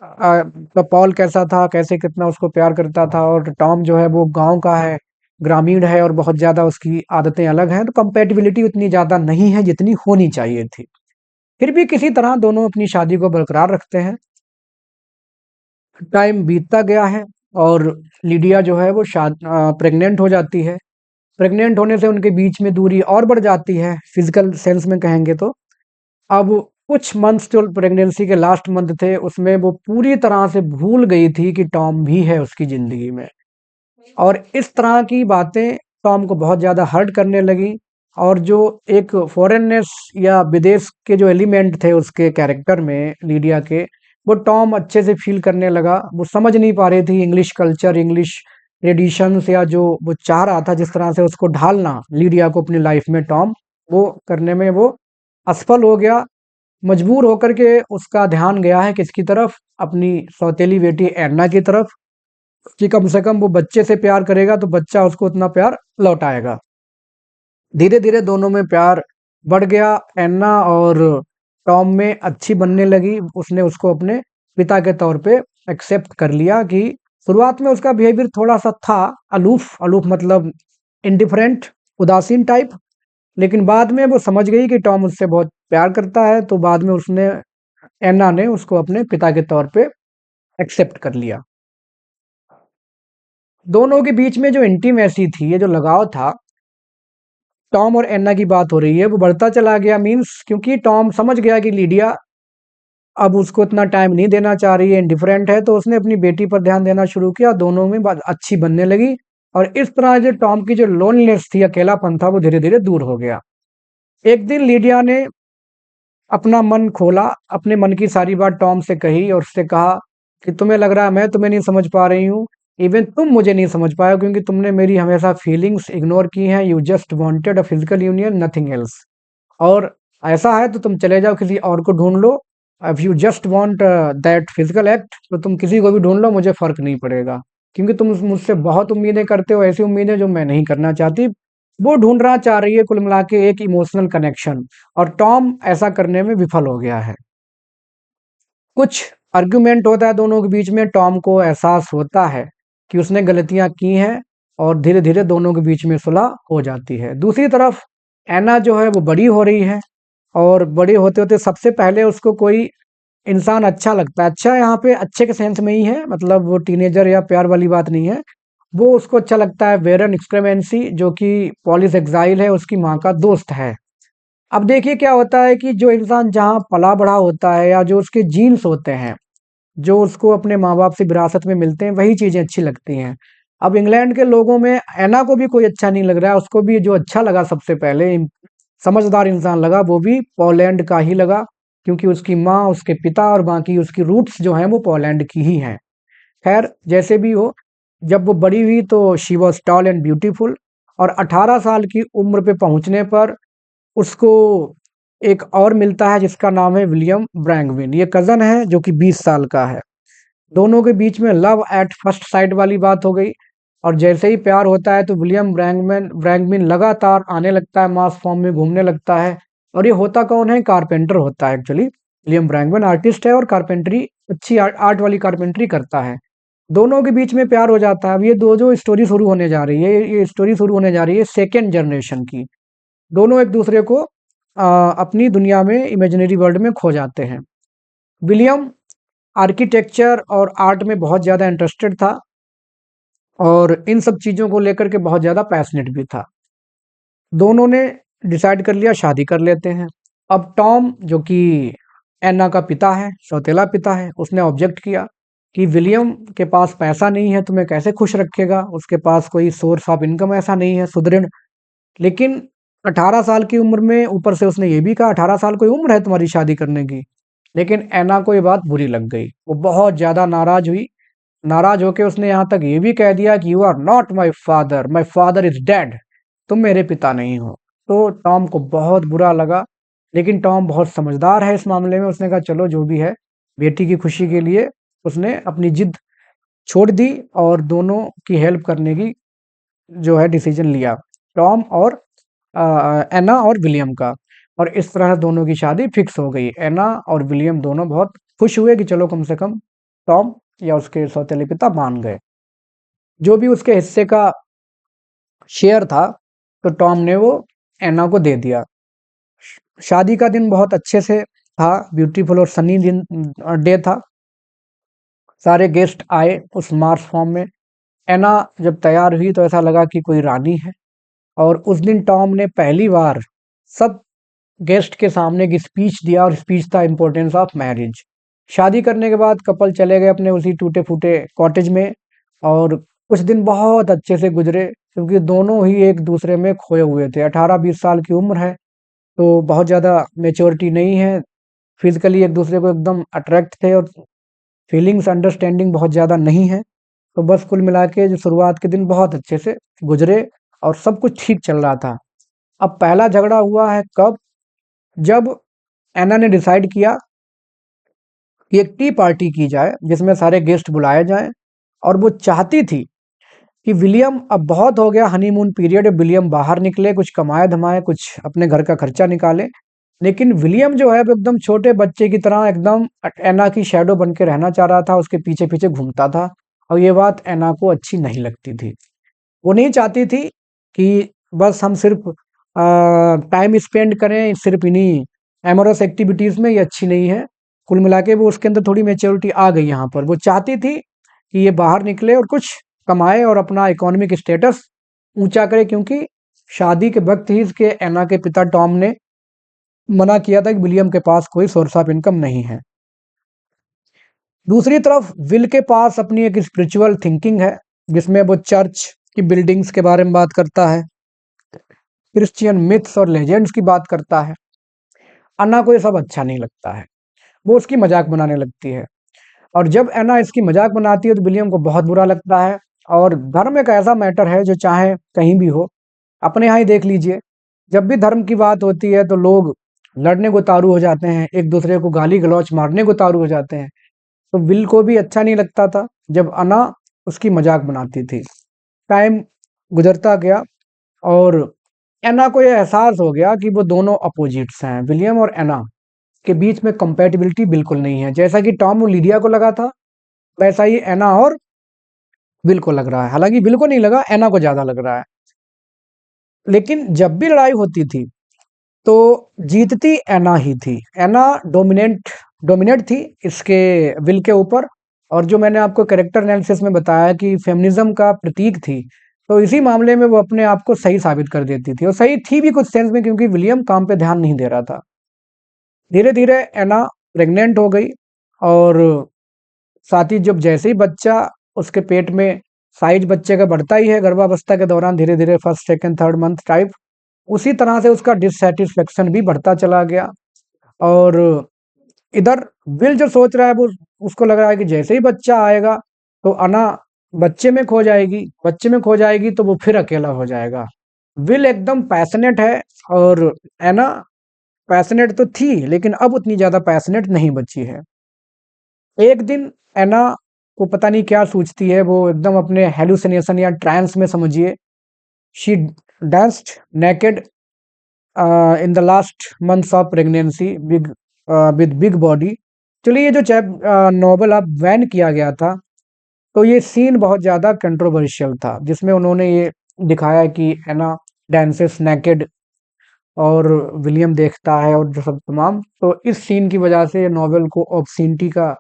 तो पॉल कैसा था, कैसे कितना उसको प्यार करता था, और टॉम जो है वो गाँव का है, ग्रामीण है, और बहुत ज़्यादा उसकी आदतें अलग हैं, तो कंपैटिबिलिटी उतनी ज़्यादा नहीं है जितनी होनी चाहिए थी। फिर भी किसी तरह दोनों अपनी शादी को बरकरार रखते हैं। टाइम बीतता गया है, और लीडिया जो है वो प्रेग्नेंट हो जाती है। प्रेग्नेंट होने से उनके बीच में दूरी और बढ़ जाती है, फिजिकल सेंस में कहेंगे तो। अब कुछ मंथ्स जो प्रेगनेंसी के लास्ट मंथ थे उसमें वो पूरी तरह से भूल गई थी कि टॉम भी है उसकी ज़िंदगी में। और इस तरह की बातें टॉम को बहुत ज़्यादा हर्ट करने लगी। और जो एक फॉरेननेस या विदेश के जो एलिमेंट थे उसके कैरेक्टर में लीडिया के, वो टॉम अच्छे से फील करने लगा। वो समझ नहीं पा रही थी इंग्लिश कल्चर, इंग्लिश ट्रेडिशंस, या जो वो चाह रहा था जिस तरह से उसको ढालना लीडिया को अपनी लाइफ में, टॉम वो करने में वो असफल हो गया। मजबूर होकर के उसका ध्यान गया है किसकी तरफ, अपनी सौतेली बेटी एन्ना की तरफ, कि कम से कम वो बच्चे से प्यार करेगा तो बच्चा उसको उतना प्यार लौटाएगा। धीरे धीरे दोनों में प्यार बढ़ गया। एन्ना और टॉम में अच्छी बनने लगी। उसने उसको अपने पिता के तौर पे एक्सेप्ट कर लिया। कि शुरुआत में उसका बिहेवियर थोड़ा सा था अलूफ, अलूफ मतलब इंडिफरेंट, उदासीन टाइप। लेकिन बाद में वो समझ गई कि टॉम उससे बहुत प्यार करता है, तो बाद में उसने, एन्ना ने उसको अपने पिता के तौर पे एक्सेप्ट कर लिया। दोनों के बीच में जो इंटीमेसी थी, ये जो लगाव था, टॉम और एन्ना की बात हो रही है, वो बढ़ता चला गया। मीन्स क्योंकि टॉम समझ गया कि लीडिया अब उसको इतना टाइम नहीं देना चाह रही है, इंडिफरेंट है, तो उसने अपनी बेटी पर ध्यान देना शुरू किया। दोनों में बात अच्छी बनने लगी। और इस तरह जो टॉम की जो लोनलीनेस थी, अकेलापन था, वो धीरे धीरे दूर हो गया। एक दिन लीडिया ने अपना मन खोला, अपने मन की सारी बात टॉम से कही और उससे कहा कि तुम्हें लग रहा है मैं तुम्हें नहीं समझ पा रही हूँ, इवन तुम मुझे नहीं समझ पाए हो, क्योंकि तुमने मेरी हमेशा फीलिंग्स इग्नोर की हैं। You just wanted a physical union, nothing else. और ऐसा है तो तुम चले जाओ किसी और को ढूंढ लो। If you just want that physical act, तो तुम किसी को भी ढूंढ लो, मुझे फर्क नहीं पड़ेगा। क्योंकि तुम मुझसे बहुत उम्मीदें करते हो, ऐसी उम्मीदें जो मैं नहीं करना चाहती। वो ढूंढना चाह रही है कुल मिला के एक इमोशनल कनेक्शन, और टॉम ऐसा करने में विफल हो गया है। कुछ आर्ग्यूमेंट होता है दोनों के बीच में, टॉम को एहसास होता है कि उसने गलतियां की हैं, और धीरे धीरे दोनों के बीच में सुलह हो जाती है। दूसरी तरफ एना जो है वो बड़ी हो रही है, और बड़ी होते होते सबसे पहले उसको कोई इंसान अच्छा लगता है। अच्छा यहाँ पे अच्छे के सेंस में ही है, मतलब वो टीनेजर या प्यार वाली बात नहीं है। वो उसको अच्छा लगता है वेरन एक्सक्रेमेंसी, जो कि पॉलिस एक्साइल है, उसकी माँ का दोस्त है। अब देखिए क्या होता है कि जो इंसान जहाँ पला बड़ा होता है, या जो उसके जीन्स होते हैं, जो उसको अपने माँ बाप से विरासत में मिलते हैं, वही चीज़ें अच्छी लगती हैं। अब इंग्लैंड के लोगों में एना को भी कोई अच्छा नहीं लग रहा है। उसको भी जो अच्छा लगा सबसे पहले, समझदार इंसान लगा, वो भी पोलैंड का ही लगा। क्योंकि उसकी माँ, उसके पिता और बाकी उसकी रूट्स जो हैं वो पोलैंड की ही हैं। खैर जैसे भी हो, जब वो बड़ी हुई तो she was tall and beautiful. और 18 साल की उम्र पे पहुंचने पर उसको एक और मिलता है जिसका नाम है विलियम ब्रैंगविन। ये कज़न है जो कि 20 साल का है। दोनों के बीच में लव एट फर्स्ट साइट वाली बात हो गई। और जैसे ही प्यार होता है तो विलियम ब्रैंगविन लगातार आने लगता है, मास फॉर्म में घूमने लगता है। और ये होता कौन है, कारपेंटर होता है एक्चुअली। विलियम ब्रैंगविन आर्टिस्ट है और कारपेंटरी, अच्छी आर्ट वाली कारपेंटरी करता है। दोनों के बीच में प्यार हो जाता है। अब ये दो जो स्टोरी शुरू होने जा रही है, ये स्टोरी शुरू होने जा रही है सेकेंड जनरेशन की। दोनों एक दूसरे को अपनी दुनिया में, इमेजिनरी वर्ल्ड में खो जाते हैं। विलियम आर्किटेक्चर और आर्ट में बहुत ज़्यादा इंटरेस्टेड था, और इन सब चीज़ों को लेकर के बहुत ज़्यादा पैशनेट भी था। दोनों ने डिसाइड कर लिया शादी कर लेते हैं। अब टॉम जो कि एन्ना का पिता है, सौतेला पिता है, उसने ऑब्जेक्ट किया कि विलियम के पास पैसा नहीं है, तुम्हें कैसे खुश रखेगा, उसके पास कोई सोर्स ऑफ इनकम ऐसा नहीं है सुदृढ़। लेकिन 18 साल की उम्र में, ऊपर से उसने ये भी कहा 18 साल कोई उम्र है तुम्हारी शादी करने की। लेकिन एना को ये बात बुरी लग गई, वो बहुत ज़्यादा नाराज़ हुई। नाराज़ होके उसने यहाँ तक ये भी कह दिया कि you are not my father is dead, तुम मेरे पिता नहीं हो। तो टॉम को बहुत बुरा लगा। लेकिन टॉम बहुत समझदार है इस मामले में, उसने कहा चलो जो भी है, बेटी की खुशी के लिए उसने अपनी जिद छोड़ दी, और दोनों की हेल्प करने की जो है डिसीजन लिया, टॉम और एना और विलियम का। और इस तरह दोनों की शादी फिक्स हो गई। एना और विलियम दोनों बहुत खुश हुए कि चलो कम से कम टॉम या उसके सौतेले पिता मान गए। जो भी उसके हिस्से का शेयर था, तो टॉम ने वो एना को दे दिया। शादी का दिन बहुत अच्छे से था, ब्यूटीफुल और सनी दिन डे था। सारे गेस्ट आए उस मार्स फॉर्म में। एना जब तैयार हुई तो ऐसा लगा कि कोई रानी है। और उस दिन टॉम ने पहली बार सब गेस्ट के सामने एक स्पीच दिया, और स्पीच था इम्पोर्टेंस ऑफ मैरिज। शादी करने के बाद कपल चले गए अपने उसी टूटे फूटे कॉटेज में, और कुछ दिन बहुत अच्छे से गुजरे, क्योंकि दोनों ही एक दूसरे में खोए हुए थे। 18-20 साल की उम्र है, तो बहुत ज़्यादा मेच्योरिटी नहीं है। फिजिकली एक दूसरे को एकदम अट्रैक्ट थे, और फीलिंग्स अंडरस्टैंडिंग बहुत ज़्यादा नहीं है। तो बस कुल मिला के जो शुरुआत के दिन बहुत अच्छे से गुजरे, और सब कुछ ठीक चल रहा था। अब पहला झगड़ा हुआ है कब? जब एना ने डिसाइड किया कि एक टी पार्टी की जाए जिसमें सारे गेस्ट बुलाए जाएं, और वो चाहती थी कि विलियम, अब बहुत हो गया हनीमून पीरियड, विलियम बाहर निकले, कुछ कमाए धमाए, कुछ अपने घर का खर्चा निकाले। लेकिन विलियम जो है वो एकदम छोटे बच्चे की तरह एकदम एना की शैडो बन के रहना चाह रहा था, उसके पीछे पीछे घूमता था। और ये बात एना को अच्छी नहीं लगती थी। वो नहीं चाहती थी कि बस हम सिर्फ टाइम स्पेंड करें सिर्फ इन्हीं एमोरस एक्टिविटीज में, ये अच्छी नहीं है। कुल मिला के वो उसके अंदर थोड़ी मेच्योरिटी आ गई यहाँ पर। वो चाहती थी कि ये बाहर निकले और कुछ कमाए और अपना इकोनॉमिक स्टेटस ऊंचा करे, क्योंकि शादी के वक्त ही इसके एना के पिता टॉम ने मना किया था कि विलियम के पास कोई सोर्स ऑफ इनकम नहीं है। दूसरी तरफ विल के पास अपनी एक स्पिरिचुअल थिंकिंग है, जिसमें वो चर्च की बिल्डिंग्स के बारे में बात करता है, क्रिश्चियन मिथ्स और लेजेंड्स की बात करता है। अन्ना को ये सब अच्छा नहीं लगता है, वो उसकी मजाक बनाने लगती है। और जब एना इसकी मजाक बनाती है तो विलियम को बहुत बुरा लगता है। और धर्म एक ऐसा मैटर है जो चाहे कहीं भी हो, अपने यहाँ ही देख लीजिए, जब भी धर्म की बात होती है तो लोग लड़ने को तारू हो जाते हैं, एक दूसरे को गाली गलौच मारने को तारू हो जाते हैं। तो विल को भी अच्छा नहीं लगता था जब अना उसकी मजाक बनाती थी। टाइम गुजरता गया, और एना को यह एहसास हो गया कि वो दोनों अपोजिट्स हैं। विलियम और एना के बीच में कंपैटिबिलिटी बिल्कुल नहीं है। जैसा कि टॉम और लीडिया को लगा था, वैसा ही एना और विल को लग रहा है। हालांकि विल को नहीं लगा, एना को ज्यादा लग रहा है। लेकिन जब भी लड़ाई होती थी तो जीतती एना ही थी। एना डोमिनेट थी इसके विल के ऊपर। और जो मैंने आपको कैरेक्टर एनालिसिस में बताया कि फेमिनिज्म का प्रतीक थी, तो इसी मामले में वो अपने आप को सही साबित कर देती थी, और सही थी भी कुछ सेंस में, क्योंकि विलियम काम पे ध्यान नहीं दे रहा था। धीरे धीरे एना प्रेग्नेंट हो गई, और साथ ही जब जैसे ही बच्चा उसके पेट में, साइज बच्चे का बढ़ता ही है गर्भावस्था के दौरान, धीरे धीरे first second third month type, उसी तरह से उसका डिससेटिस्फेक्शन भी बढ़ता चला गया। और इधर विल जो सोच रहा है, वो उसको लग रहा है कि जैसे ही बच्चा आएगा तो अना बच्चे में खो जाएगी, बच्चे में खो जाएगी तो वो फिर अकेला हो जाएगा। विल एकदम पैशनेट है, और एना पैशनेट तो थी लेकिन अब उतनी ज्यादा पैशनेट नहीं बची है। एक दिन एना को पता नहीं क्या सूझती है, वो एकदम अपने हेलुसिनेशन या ट्रांस में समझिए, she danced naked in the last months of pregnancy big with big body। चलिए, ये जो नॉवल अब बैन किया गया था, तो ये सीन बहुत ज़्यादा कंट्रोवर्शियल था, जिसमें उन्होंने ये दिखाया कि एना डांसेस नेकेड और विलियम देखता है और जो सब तमाम। तो इस सीन की वजह से नॉवेल को ऑब्ससीनिटी का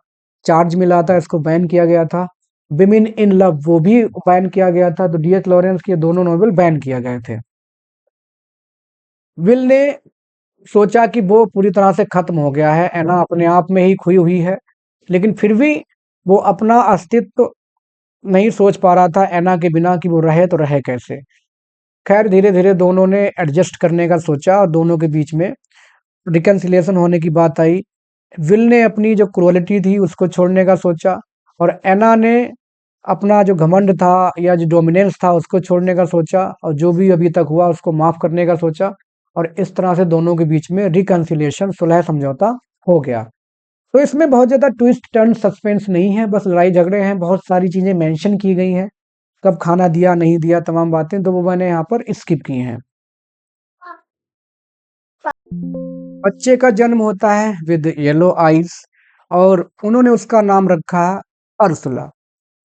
चार्ज मिला था, इसको बैन किया गया था। विमेन इन लव वो भी बैन किया गया था। तो डी एच लॉरेंस के दोनों नॉवेल बैन किया गए थे। विल ने सोचा कि वो पूरी तरह से खत्म हो गया है, एना अपने आप में ही खोई हुई है, लेकिन फिर भी वो अपना अस्तित्व नहीं सोच पा रहा था एना के बिना कि वो रहे तो रहे कैसे। खैर धीरे धीरे दोनों ने एडजस्ट करने का सोचा, और दोनों के बीच में रिकन्सिलिएशन होने की बात आई। विल ने अपनी जो क्रुएलिटी थी उसको छोड़ने का सोचा, और एना ने अपना जो घमंड था या जो डोमिनेंस था उसको छोड़ने का सोचा, और जो भी अभी तक हुआ उसको माफ करने का सोचा। और इस तरह से दोनों के बीच में रिकन्सिलिएशन, सुलह समझौता हो गया। तो इसमें बहुत ज़्यादा ट्विस्ट टर्न सस्पेंस नहीं है, बस लड़ाई झगड़े हैं, बहुत सारी चीज़ें मेंशन की गई हैं, कब खाना दिया नहीं दिया तमाम बातें, तो वो मैंने यहाँ पर स्किप की हैं। बच्चे का जन्म होता है विद येलो आईज, और उन्होंने उसका नाम रखा अर्सुला।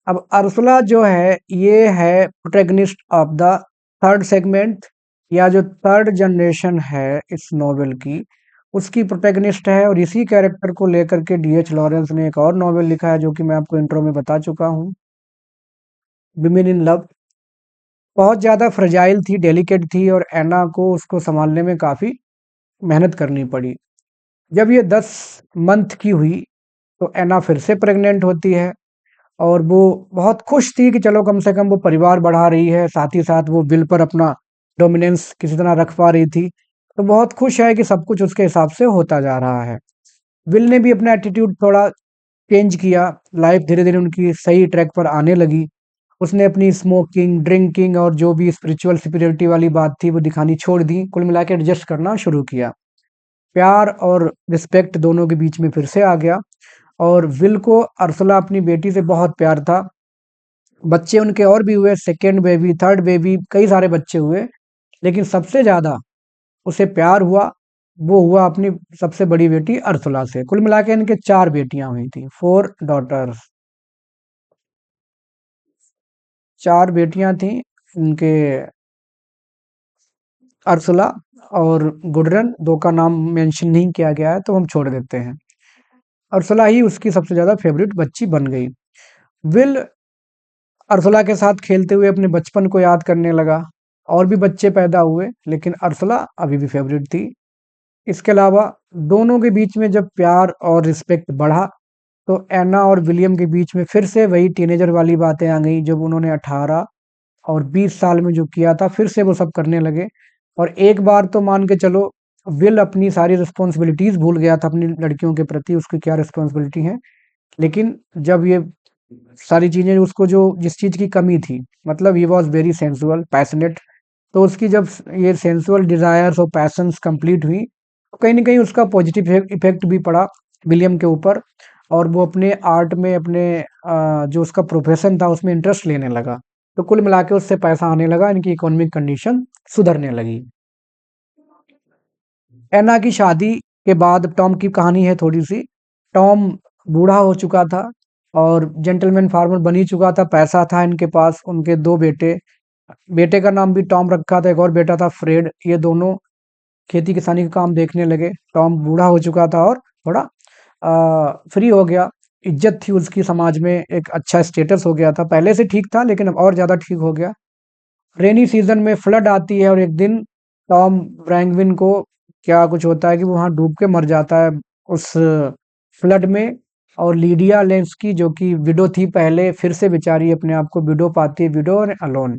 अब अर्सुला जो है ये है protagonist of the third segment, या जो थर्ड जनरेशन है इस नॉवेल की, उसकी प्रोटैगनिस्ट है, और इसी कैरेक्टर को लेकर के डीएच लॉरेंस ने एक और नॉवेल लिखा है जो कि मैं आपको इंट्रो में बता चुका हूँ, विमेन इन लव। बहुत ज़्यादा फ्रेजाइल थी, डेलिकेट थी, और एना को उसको संभालने में काफ़ी मेहनत करनी पड़ी। जब ये 10 मंथ की हुई तो एना फिर से प्रेग्नेंट होती है, और वो बहुत खुश थी कि चलो कम से कम वो परिवार बढ़ा रही है, साथ ही साथ वो विल पर अपना डोमिनेंस किसी तरह रख पा रही थी। तो बहुत खुश है कि सब कुछ उसके हिसाब से होता जा रहा है। विल ने भी अपना एटीट्यूड थोड़ा चेंज किया, लाइफ धीरे-धीरे उनकी सही ट्रैक पर आने लगी। उसने अपनी स्मोकिंग, ड्रिंकिंग और जो भी स्पिरिचुअल सुपीरियरिटी वाली बात थी वो दिखानी छोड़ दी, कुल मिला के एडजस्ट करना शुरू किया। प्यार और रिस्पेक्ट दोनों के बीच में फिर से आ गया, और विल को अर्सला अपनी बेटी से बहुत प्यार था। बच्चे उनके और भी हुए, सेकंड बेबी, थर्ड बेबी, कई सारे बच्चे हुए, लेकिन सबसे ज़्यादा उसे प्यार हुआ, वो हुआ अपनी सबसे बड़ी बेटी अर्सुला से। कुल मिला के इनके 4 बेटियाँ हुई थी, 4 डॉटर्स, 4 बेटियाँ थीं इनके, अर्सुला और गुडरन, 2 का नाम मेंशन नहीं किया गया है तो हम छोड़ देते हैं। अर्सुला ही उसकी सबसे ज़्यादा फेवरेट बच्ची बन गई। विल अर्सुला के साथ खेलते हुए अपने बचपन को याद करने लगा। और भी बच्चे पैदा हुए, लेकिन अर्सुला अभी भी फेवरेट थी। इसके अलावा दोनों के बीच में जब प्यार और रिस्पेक्ट बढ़ा, तो एना और विलियम के बीच में फिर से वही टीनेजर वाली बातें आ गई, जब उन्होंने 18 और 20 साल में जो किया था, फिर से वो सब करने लगे। और एक बार तो मान के चलो, विल अपनी सारी रिस्पॉन्सिबिलिटीज़ भूल गया था अपनी लड़कियों के प्रति, उसकी क्या रिस्पॉन्सिबिलिटी है। लेकिन जब ये सारी चीज़ें, उसको जो जिस चीज़ की कमी थी, मतलब he was very sensual, passionate, तो उसकी जब ये सेंसुअल डिज़ायर्स और पैशंस कंप्लीट हुई, तो कहीं न कहीं उसका पॉजिटिव इफ़ेक्ट भी पड़ा विलियम के ऊपर, और वो अपने आर्ट में, अपने जो उसका प्रोफ़ेशन था उसमें इंटरेस्ट लेने लगा। तो कुल मिला के उससे पैसा आने लगा, इनकी इकोनॉमिक कंडीशन सुधरने लगी। एना की शादी के बाद टॉम की कहानी है थोड़ी-सी। टॉम बूढ़ा हो चुका था और जेंटलमैन फार्मर बन ही चुका था, पैसा था इनके पास, उनके 2 बेटे, बेटे का नाम भी टॉम रखा था, एक और बेटा था फ्रेड। ये दोनों खेती-किसानी का काम देखने लगे। टॉम बूढ़ा हो चुका था और थोड़ा फ्री हो गया। इज़्ज़त थी उसकी समाज में, एक अच्छा स्टेटस हो गया था। पहले से ठीक था, लेकिन अब और ज़्यादा ठीक हो गया। रेनी सीज़न में फ्लड आती है, और एक दिन टॉम ब्रैंगविन को क्या कुछ होता है कि वो वहाँ डूब के मर जाता है उस फ्लड में। और लीडिया लेंस्की, जो कि विडो थी पहले, फिर से बेचारी अपने आप को विडो पाती है, विडो और अलोन।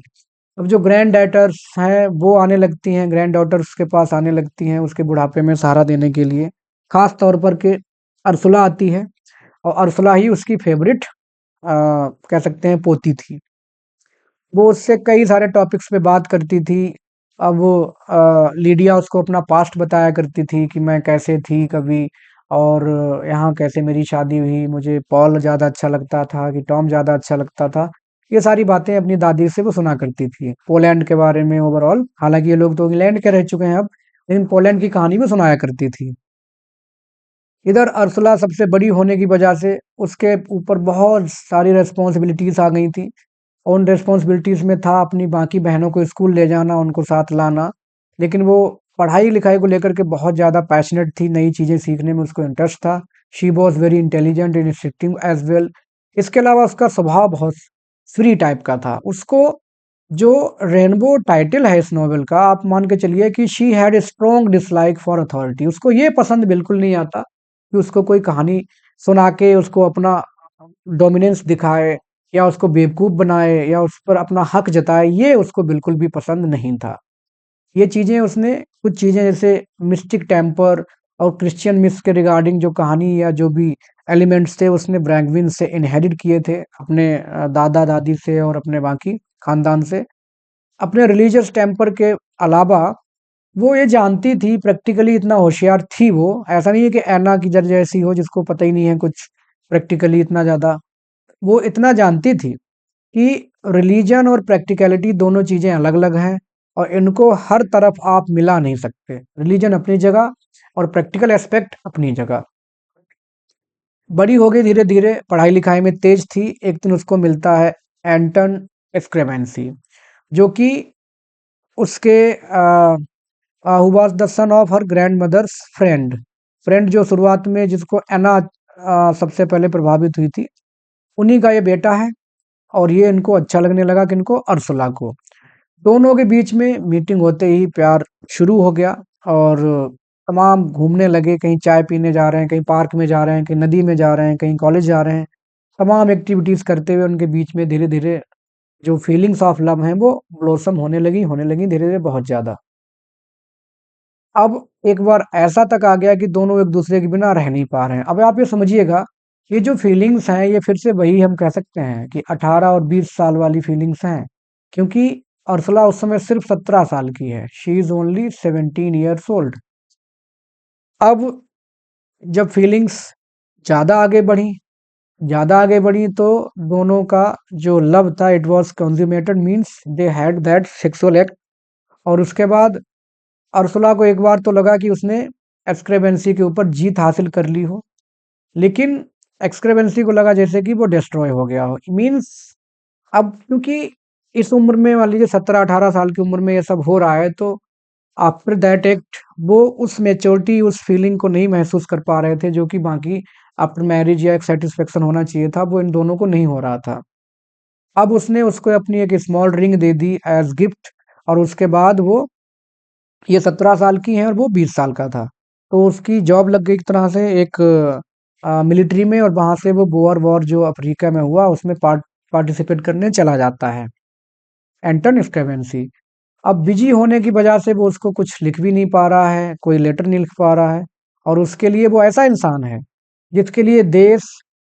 अब जो ग्रैंड डॉटर्स हैं वो आने लगती हैं, ग्रैंड डॉटर्स के पास आने लगती हैं उसके बुढ़ापे में सहारा देने के लिए। खास तौर पर के अर्सुला आती है, और अर्सुला ही उसकी फेवरेट कह सकते हैं पोती थी। वो उससे कई सारे टॉपिक्स पे बात करती थी। अब वो लीडिया उसको अपना पास्ट बताया करती थी कि मैं कैसे थी कभी, और यहाँ कैसे मेरी शादी हुई, मुझे पॉल ज़्यादा अच्छा लगता था कि टॉम ज़्यादा अच्छा लगता था। ये सारी बातें अपनी दादी से वो सुना करती थी, पोलैंड के बारे में ओवरऑल। हालाँकि ये लोग तो इंग्लैंड के रह चुके हैं अब, लेकिन पोलैंड की कहानी भी सुनाया करती थी। इधर अर्सुला सबसे बड़ी होने की वजह से उसके ऊपर बहुत सारी रिस्पॉन्सिबिलिटीज़ आ गई थी। उन रिस्पॉन्सिबिलिटीज़ में था अपनी बाकी बहनों को स्कूल ले जाना, उनको साथ लाना। लेकिन वो पढ़ाई-लिखाई को लेकर के बहुत ज़्यादा पैशनेट थी, नई चीज़ें सीखने में उसको इंटरेस्ट था। She was very intelligent and instructive as well. इसके अलावा उसका स्वभाव बहुत फ्री टाइप का था। उसको जो रेनबो टाइटल है इस नॉवेल का, आप मान के चलिए कि she had a strong dislike for authority. उसको ये पसंद बिल्कुल नहीं आता कि उसको कोई कहानी सुना के उसको अपना डोमिनेंस दिखाए, या उसको बेवकूफ़ बनाए, या उस पर अपना हक जताए, ये उसको बिल्कुल भी पसंद नहीं था। ये चीज़ें उसने, कुछ चीज़ें जैसे मिस्टिक टेम्पर और क्रिश्चियन मिथ्स के रिगार्डिंग जो कहानी या जो भी एलिमेंट्स थे, उसने ब्रैगविन से इनहेरिट किए थे, अपने दादा-दादी से और अपने बाकी खानदान से। अपने रिलीजियस टेम्पर के अलावा वो ये जानती थी, प्रैक्टिकली इतना होशियार थी वो। ऐसा नहीं है कि ऐना की जैसी हो जिसको पता ही नहीं है कुछ प्रैक्टिकली इतना ज़्यादा। वो इतना जानती थी कि रिलीजन और प्रैक्टिकलिटी दोनों चीज़ें अलग-अलग हैं, और इनको हर तरफ आप मिला नहीं सकते। रिलीजन अपनी जगह और प्रैक्टिकल एस्पेक्ट अपनी जगह। बड़ी हो गई धीरे-धीरे, पढ़ाई-लिखाई में तेज़ थी। एक दिन उसको मिलता है एंटन स्क्रेमेंसी, जो कि उसके who was the son of her grandmother's friend. Friend जो शुरुआत में जिसको एना सबसे पहले प्रभावित हुई थी, उन्हीं का ये बेटा है और ये इनको अच्छा लगने लगा किनको अर्सुला को। दोनों के बीच में मीटिंग होते ही प्यार शुरू हो गया और तमाम घूमने लगे, कहीं चाय पीने जा रहे हैं, कहीं पार्क में जा रहे हैं, कहीं नदी में जा रहे हैं, कहीं कॉलेज जा रहे हैं। तमाम एक्टिविटीज़ करते हुए उनके बीच में धीरे-धीरे जो फीलिंग्स ऑफ लव हैं वो ब्लॉसम होने लगी धीरे-धीरे बहुत ज़्यादा। अब एक बार ऐसा तक आ गया कि दोनों एक-दूसरे के बिना रह नहीं पा रहे हैं। अब आप ये समझिएगा, ये जो फीलिंग्स हैं ये फिर से वही हम कह सकते हैं कि 18 और 20 साल वाली फीलिंग्स हैं, क्योंकि उर्सुला उस समय सिर्फ 17 साल की है। She is only 17 years old. अब जब फीलिंग्स ज़्यादा आगे बढ़ी ज़्यादा आगे बढ़ी तो दोनों का जो लव था it was consummated, means they had that sexual act. और उसके बाद उर्सुला को एक बार तो लगा कि उसने एक्सक्रेवेंसी के ऊपर जीत हासिल कर ली हो, लेकिन एक्सक्रेवेंसी को लगा जैसे कि वो डिस्ट्रॉय हो गया हो। मीन्स अब क्योंकि इस उम्र में मान लीजिए 17-18 साल की उम्र में ये सब हो रहा है, तो आफ्टर दैट एक्ट वो उस मैच्योरिटी, उस फीलिंग को नहीं महसूस कर पा रहे थे जो कि बाकी आफ्टर मैरिज या एक सैटिस्फैक्शन होना चाहिए था, वो इन दोनों को नहीं हो रहा था। अब उसने उसको अपनी एक स्मॉल रिंग दे दी एज़ गिफ्ट और उसके बाद वो ये 17 साल की है और वो 20 साल का था। तो उसकी जॉब लग गई एक तरह से एक मिलिट्री में और वहाँ से वो बोअर वॉर जो अफ्रीका में हुआ उसमें पार्टिसिपेट करने चला जाता है, एंटन स्क्रेवेंसी। अब बिजी होने की वजह से वो उसको कुछ लिख भी नहीं पा रहा है, कोई लेटर नहीं लिख पा रहा है और उसके लिए वो ऐसा इंसान है जिसके लिए देश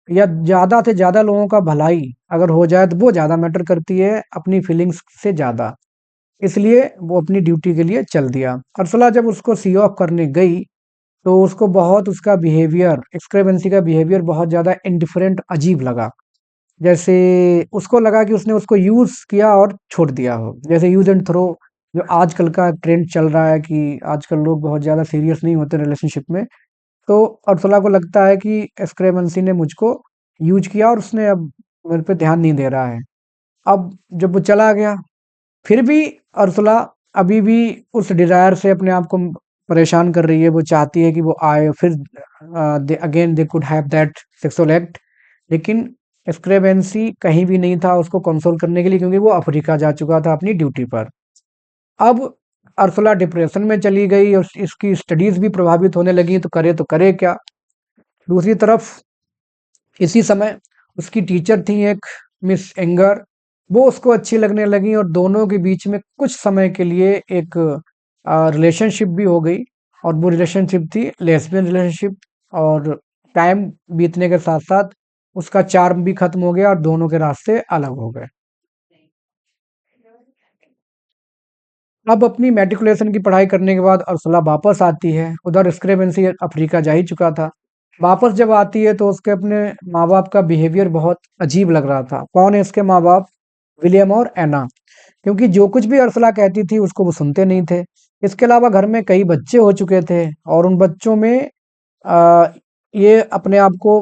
या ज़्यादा से ज़्यादा लोगों का भलाई अगर हो जाए तो वो ज़्यादा मैटर करती है अपनी फीलिंग्स से ज़्यादा। इसलिए वो अपनी ड्यूटी के लिए चल दिया। अर्सला जब उसको सी ऑफ करने गई तो उसको बहुत उसका बिहेवियर, एक्सक्रेवेंसी का बिहेवियर बहुत ज़्यादा इंडिफरेंट, अजीब लगा। जैसे उसको लगा कि उसने उसको यूज़ किया और छोड़ दिया हो। जैसे यूज़ एंड थ्रो जो आजकल का ट्रेंड चल रहा है कि आजकल लोग बहुत ज़्यादा सीरियस नहीं होते रिलेशनशिप में। तो अर्सला को लगता है कि एक्सक्रेवेंसी ने मुझको यूज़ किया और उसने अब मेरे पे ध्यान नहीं दे रहा है। अब जब वो चला गया, फिर भी अर्सला अभी भी उस डिज़ायर से अपने आप को परेशान कर रही है। वो चाहती है कि वो आए फिर they again they could have that sexual act, लेकिन स्क्रेवेंसी कहीं भी नहीं था उसको कंसोल करने के लिए क्योंकि वो अफ्रीका जा चुका था अपनी ड्यूटी पर। अब अर्सला डिप्रेशन में चली गई और इसकी स्टडीज़ भी प्रभावित होने लगी, तो करे क्या? दूसरी तरफ इसी समय उसकी टीचर थी एक मिस एंगर, वो उसको अच्छी लगने लगी और दोनों के बीच में कुछ समय के लिए एक रिलेशनशिप भी हो गई और वो रिलेशनशिप थी लेस्बियन रिलेशनशिप। और टाइम बीतने के साथ-साथ उसका चार्म भी खत्म हो गया और दोनों के रास्ते अलग हो गए। अब अपनी मैट्रिकुलेशन की पढ़ाई करने के बाद अर्सला वापस आती है, उधर स्क्रेवेंसी अफ्रीका जा ही चुका था। वापस जब आती है तो उसके अपने माँ-बाप का बिहेवियर बहुत अजीब लग रहा था। कौन है इसके माँ-बाप? विलियम और एना। क्योंकि जो कुछ भी अर्सला कहती थी उसको वो सुनते नहीं थे। इसके अलावा घर में कई बच्चे हो चुके थे और उन बच्चों में अ, ये अपने आप को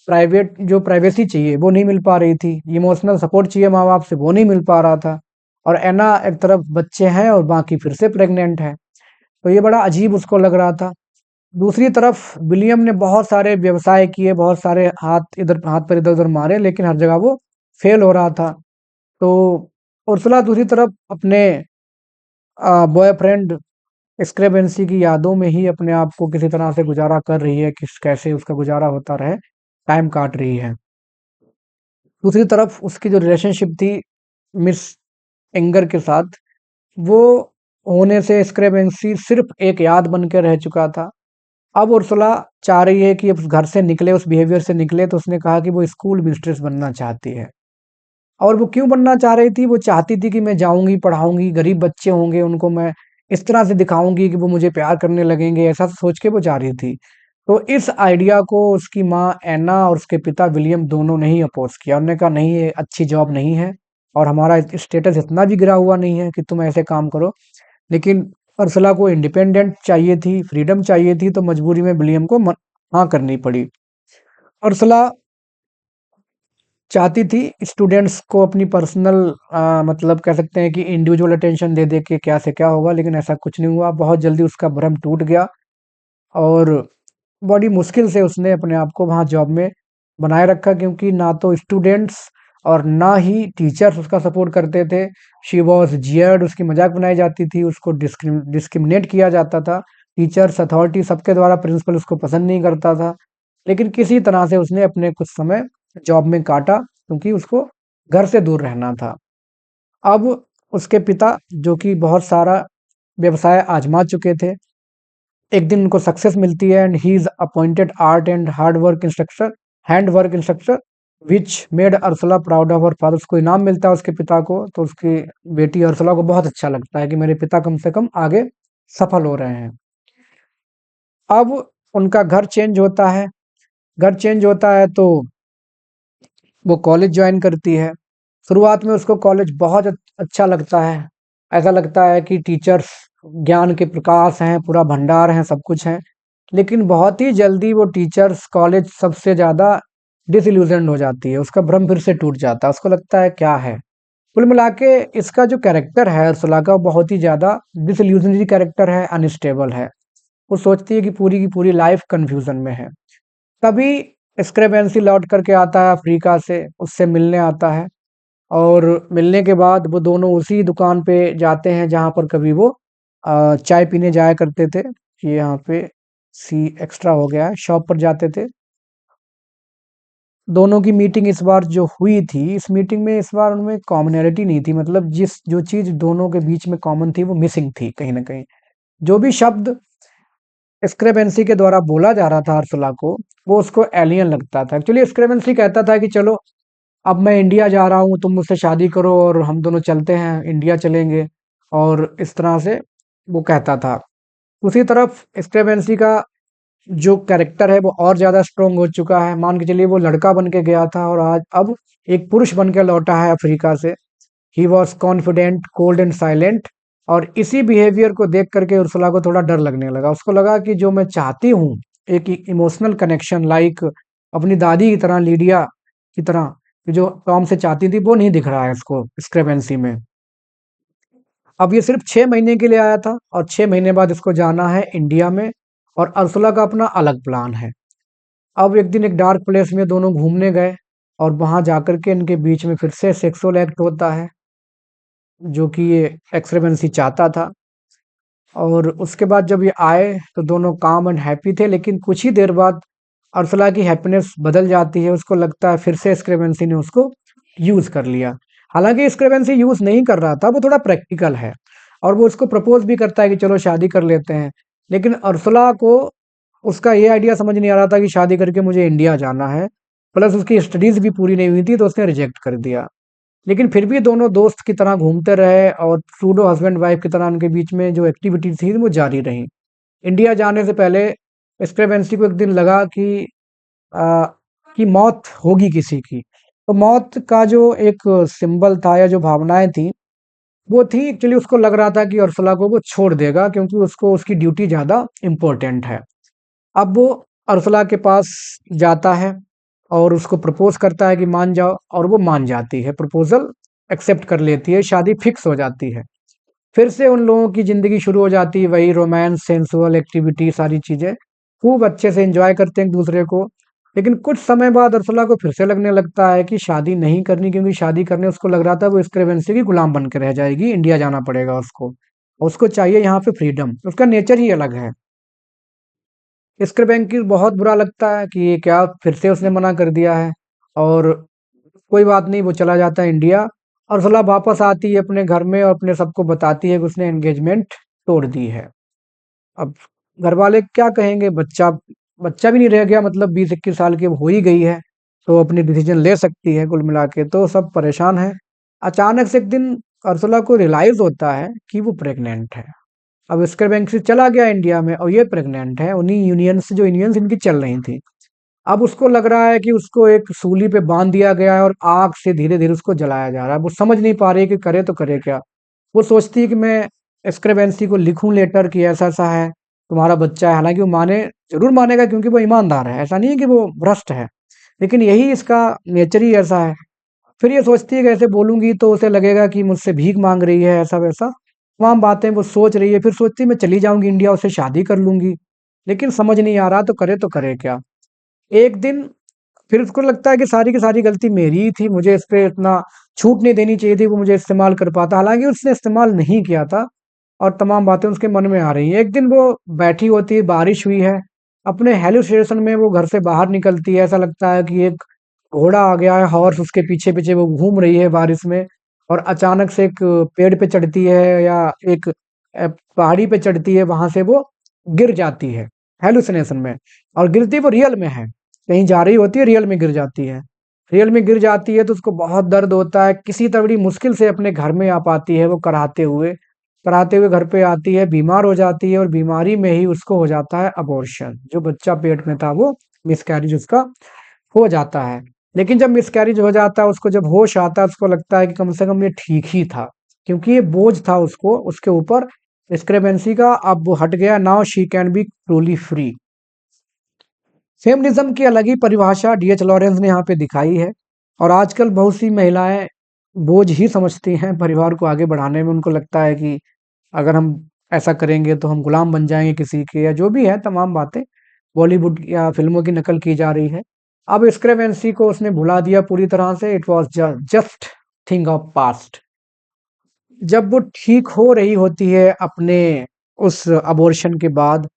प्राइवेट जो प्राइवेसी चाहिए वो नहीं मिल पा रही थी, इमोशनल सपोर्ट चाहिए माँ-बाप से वो नहीं मिल पा रहा था। और एना एक तरफ बच्चे हैं और बाकी फिर से प्रेग्नेंट है, तो ये बड़ा अजीब उसको लग रहा था। दूसरी तरफ विलियम ने बहुत सारे व्यवसाय किए, बहुत सारे हाथ पैर इधर-उधर मारे लेकिन हर जगह वो फेल हो रहा था। तो उर्सुला दूसरी तरफ अपने बॉयफ्रेंड स्क्रेवेंसी की यादों में ही अपने आप को किसी तरह से गुज़ारा कर रही है, किस कैसे उसका गुज़ारा होता रहे, टाइम काट रही है। दूसरी तरफ उसकी जो रिलेशनशिप थी मिस एंगर के साथ, वो होने से स्क्रेवेंसी सिर्फ़ एक याद बन के रह चुका था। अब उर्सुला चाह रही है कि अब उस घर से निकले, उस बिहेवियर से निकले, तो उसने कहा कि वो स्कूल मिस्ट्रेस बनना चाहती है। और वो क्यों बनना चाह रही थी? वो चाहती थी कि मैं जाऊँगी, पढ़ाऊँगी, गरीब बच्चे होंगे, उनको मैं इस तरह से दिखाऊँगी कि वो मुझे प्यार करने लगेंगे, ऐसा सोच के वो जा रही थी। तो इस आइडिया को उसकी माँ एना और उसके पिता विलियम दोनों ने ही अपोज़ किया। उन्होंने कहा नहीं ये अच्छी जॉब नहीं है और हमारा स्टेटस इतना भी गिरा हुआ नहीं है कि तुम ऐसे काम करो। लेकिन उर्सुला को इंडिपेंडेंट चाहिए थी, फ्रीडम चाहिए थी, तो मजबूरी में विलियम को हाँ करनी पड़ी। उर्सुला चाहती थी स्टूडेंट्स को अपनी पर्सनल मतलब कह सकते हैं कि इंडिविजुअल अटेंशन दे दे के क्या से क्या होगा, लेकिन ऐसा कुछ नहीं हुआ। बहुत जल्दी उसका भ्रम टूट गया और बड़ी मुश्किल से उसने अपने आप को वहाँ जॉब में बनाए रखा, क्योंकि ना तो स्टूडेंट्स और ना ही टीचर्स उसका सपोर्ट करते थे। शी वॉज जियर्ड, उसकी मजाक बनाई जाती थी, उसको डिस्क्रिमिनेट किया जाता था। टीचर्स, अथॉरिटी, सबके द्वारा प्रिंसिपल उसको पसंद नहीं करता था। लेकिन किसी तरह से उसने अपने कुछ समय जॉब में काटा, क्योंकि उसको घर से दूर रहना था। अब उसके पिता, जो कि बहुत सारा व्यवसाय आजमा चुके थे, एक दिन उनको सक्सेस मिलती है and he is appointed art and hard work instructor hand work instructor, which made Arsala proud of her father. उसको इनाम मिलता है उसके पिता को, तो उसकी बेटी अर्सला को बहुत अच्छा लगता है कि मेरे पिता कम से कम आगे सफल हो रहे हैं। अब उनका घर चेंज होता है। घर चेंज होता है तो वो कॉलेज ज्वाइन करती है। शुरुआत में उसको कॉलेज बहुत अच्छा लगता है। ऐसा लगता है कि टीचर्स ज्ञान के प्रकाश हैं, पूरा भंडार है, सब कुछ है। लेकिन बहुत ही जल्दी वो टीचर्स, कॉलेज सबसे ज़्यादा डिसइल्यूजन्ड हो जाती है। उसका भ्रम फिर से टूट जाता है। उसको लगता है क्या है। कुल मिला के इसका जो कैरेक्टर है अर्सला का, वो बहुत ही ज़्यादा डिसइल्यूजनरी कैरेक्टर है, अनस्टेबल है। वो सोचती है कि पूरी की पूरी लाइफ कंफ्यूजन में है। तभी स्क्रेवेंसी लौट करके आता है अफ्रीका से, उससे मिलने आता है। और मिलने के बाद वो दोनों उसी दुकान पे जाते हैं जहाँ पर कभी वो चाय पीने जाया करते थे। ये यहाँ पे सी एक्स्ट्रा हो गया है, शॉप पर जाते थे। दोनों की मीटिंग इस बार जो हुई थी, इस मीटिंग में इस बार उनमें कॉमनैलिटी नहीं थी। मतलब जिस जो चीज़ दोनों के बीच में कॉमन थी वो मिसिंग थी कहीं न कहीं। जो भी शब्द स्क्रेवेंसी के द्वारा बोला जा रहा था अर्सुला को, वो उसको एलियन लगता था। एक्चुअली स्क्रेवेंसी कहता था कि चलो अब मैं इंडिया जा रहा हूँ, तुम मुझसे शादी करो और हम दोनों चलते हैं, इंडिया चलेंगे। और इस तरह से वो कहता था। दूसरी तरफ स्क्रेवेंसी का जो कैरेक्टर है वो और ज़्यादा स्ट्रोंग हो चुका है। मान के चलिए वो लड़का बन के गया था और आज अब एक पुरुष बन के लौटा है अफ्रीका से। He was confident, cold and silent. और इसी बिहेवियर को देख करके उर्सुला को थोड़ा डर लगने लगा। उसको लगा कि जो मैं चाहती हूँ, एक इमोशनल कनेक्शन, लाइक अपनी दादी की तरह, लीडिया की तरह, कि जो टॉम से चाहती थी, वो नहीं दिख रहा है इसको स्क्रेवेंसी में। अब ये सिर्फ 6 महीने के लिए आया था और 6 महीने बाद इसको जाना है इंडिया में। और अर्सुला का अपना अलग प्लान है। अब एक दिन एक डार्क प्लेस में दोनों घूमने गए और वहां जाकर के इनके बीच में फिर से सेक्सुअल एक्ट होता है, जो कि ये एक्सरेवेंसी चाहता था। और उसके बाद जब ये आए तो दोनों काम एंड हैप्पी थे। लेकिन कुछ ही देर बाद अर्सला की हैप्पीनेस बदल जाती है। उसको लगता है फिर से स्क्रेवेंसी ने उसको यूज कर लिया। हालांकि स्क्रेवेंसी यूज नहीं कर रहा था, वो थोड़ा प्रैक्टिकल है। और वो उसको प्रपोज भी करता है कि चलो शादी कर लेते हैं। लेकिन अर्सला को उसका ये आइडिया समझ नहीं आ रहा था कि शादी करके मुझे इंडिया जाना है। प्लस उसकी स्टडीज भी पूरी नहीं हुई थी, तो उसने रिजेक्ट कर दिया। लेकिन फिर भी दोनों दोस्त की तरह घूमते रहे और सूडो हस्बैंड वाइफ की तरह उनके बीच में जो एक्टिविटी थी वो जारी रही। इंडिया जाने से पहले स्क्रेवेंसी को एक दिन लगा आ, कि मौत होगी किसी की। तो मौत का जो एक सिंबल था या जो भावनाएं थी, वो थी एक्चुअली, उसको लग रहा था कि उर्सुला को वो छोड़ देगा, क्योंकि उसको उसकी ड्यूटी ज़्यादा इम्पोर्टेंट है। अब वो उर्सुला के पास जाता है और उसको प्रपोज करता है कि मान जाओ, और वो मान जाती है, प्रपोजल एक्सेप्ट कर लेती है, शादी फिक्स हो जाती है। फिर से उन लोगों की ज़िंदगी शुरू हो जाती है, वही रोमांस, सेंसुअल एक्टिविटी, सारी चीज़ें खूब अच्छे से एंजॉय करते हैं एक दूसरे को। लेकिन कुछ समय बाद उर्सुला को फिर से लगने लगता है कि शादी नहीं करनी, क्योंकि शादी करने उसको लग रहा था वो स्क्रेवेंसी की गुलाम बन के रह जाएगी, इंडिया जाना पड़ेगा उसको। उसको चाहिए यहाँ पे फ्रीडम, उसका नेचर ही अलग है। स्क्रेवेंसी बहुत बुरा लगता है कि ये क्या, फिर से उसने मना कर दिया है। और कोई बात नहीं, वो चला जाता है इंडिया। और सलाह वापस आती है अपने घर में और अपने सबको बताती है कि उसने एंगेजमेंट तोड़ दी है। अब घर वाले क्या कहेंगे, बच्चा बच्चा भी नहीं रह गया, मतलब 20-21 साल की अब हो ही गई है, तो अपनी डिसीजन ले सकती है। कुल मिला के तो सब परेशान है। अचानक से एक दिन अर्सुला को रियलाइज होता है कि वो प्रेग्नेंट है। अब स्कर बैंक से चला गया इंडिया में और ये प्रेग्नेंट है, उन्हीं यूनियन से जो यूनियंस इनकी चल रही थी। अब उसको लग रहा है कि उसको एक सूली पे बांध दिया गया है और आग से धीरे धीरे उसको जलाया जा रहा है। वो समझ नहीं पा रही कि करे तो करे क्या। वो सोचती है कि मैं स्क्रेवेंसी को लिखूं लेटर कि ऐसा ऐसा है, तुम्हारा बच्चा है। हालांकि वो माने, जरूर मानेगा, क्योंकि वो ईमानदार है, ऐसा नहीं है कि वो भ्रष्ट है। लेकिन यही इसका नेचर ही ऐसा है। फिर ये सोचती है कि ऐसे बोलूंगी तो उसे लगेगा कि मुझसे भीख मांग रही है, ऐसा वैसा तमाम बातें वो सोच रही है। फिर सोचती है मैं चली जाऊंगी इंडिया, उससे शादी कर लूंगी। लेकिन समझ नहीं आ रहा तो करे क्या। एक दिन फिर उसको लगता है कि सारी की सारी गलती मेरी ही थी, मुझे इस पे इतना छूट नहीं देनी चाहिए थी, वो मुझे इस्तेमाल कर पाता। हालाँकि उसने इस्तेमाल नहीं किया था और तमाम बातें उसके मन में आ रही हैं। एक दिन वो बैठी होती है, बारिश हुई है, अपने हैलुसिनेशन में वो घर से बाहर निकलती है। ऐसा लगता है कि एक घोड़ा आ गया है, हॉर्स उसके पीछे-पीछे वो घूम रही है बारिश में, और अचानक से एक पेड़ पे चढ़ती है या एक पहाड़ी पे चढ़ती है, वहाँ से वो गिर जाती है हैलुसिनेशन में, और गिरती वो रियल में है। कहीं जा रही होती है, रियल में गिर जाती है। रियल में गिर जाती है तो उसको बहुत दर्द होता है, किसी तरह बड़ी मुश्किल से अपने घर में आ पाती है वो कराते हुए घर पे आती है, बीमार हो जाती है, और बीमारी में ही उसको हो जाता है अबॉर्शन। जो बच्चा पेट में था वो मिसकैरेज उसका हो जाता है। लेकिन जब मिसकैरेज हो जाता है, उसको जब होश आता है, उसको लगता है कि कम से कम ये ठीक ही था, क्योंकि ये बोझ था उसको उसके ऊपर डिस्क्रिपेंसी का। अब वो हट गया, now she can be truly free. Feminism की अलग ही परिभाषा डीएच लॉरेंस ने यहाँ पे दिखाई है, और आजकल बहुत सी महिलाएं बोझ ही समझती हैं परिवार को आगे बढ़ाने में। उनको लगता है कि अगर हम ऐसा करेंगे तो हम गुलाम बन जाएंगे किसी के, या जो भी है तमाम बातें बॉलीवुड या फिल्मों की नकल की जा रही है। अब डिस्क्रिपेंसी को उसने भुला दिया पूरी तरह से। It was just thing of past. जब वो ठीक हो रही होती है अपने उस अबॉर्शन के बाद,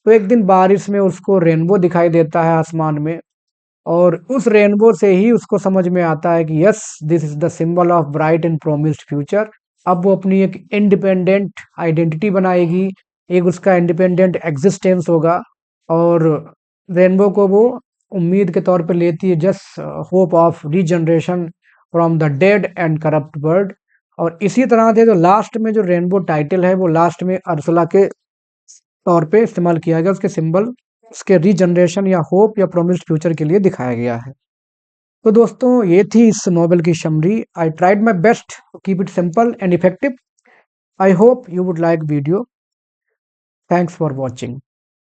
तो एक दिन बारिश में उसको रेनबो दिखाई देता है आसमान में, और उस रेनबो से ही उसको समझ में आता है कि yes, this is the symbol of bright and promised future. अब वो अपनी एक इंडिपेंडेंट आइडेंटिटी बनाएगी, एक उसका इंडिपेंडेंट एग्जिस्टेंस होगा, और रेनबो को वो उम्मीद के तौर पे लेती है, just hope of regeneration from the dead and corrupt world. और इसी तरह से जो लास्ट में जो रेनबो टाइटल है, वो लास्ट में अर्सला के तौर पे इस्तेमाल किया गया, उसके सिंबल उसके रीजनरेशन या होप या प्रोमिस्ड फ्यूचर के लिए दिखाया गया है। तो दोस्तों, ये थी इस नॉवेल की समरी। I tried my best to keep it simple and effective. I hope you would like video. Thanks for watching.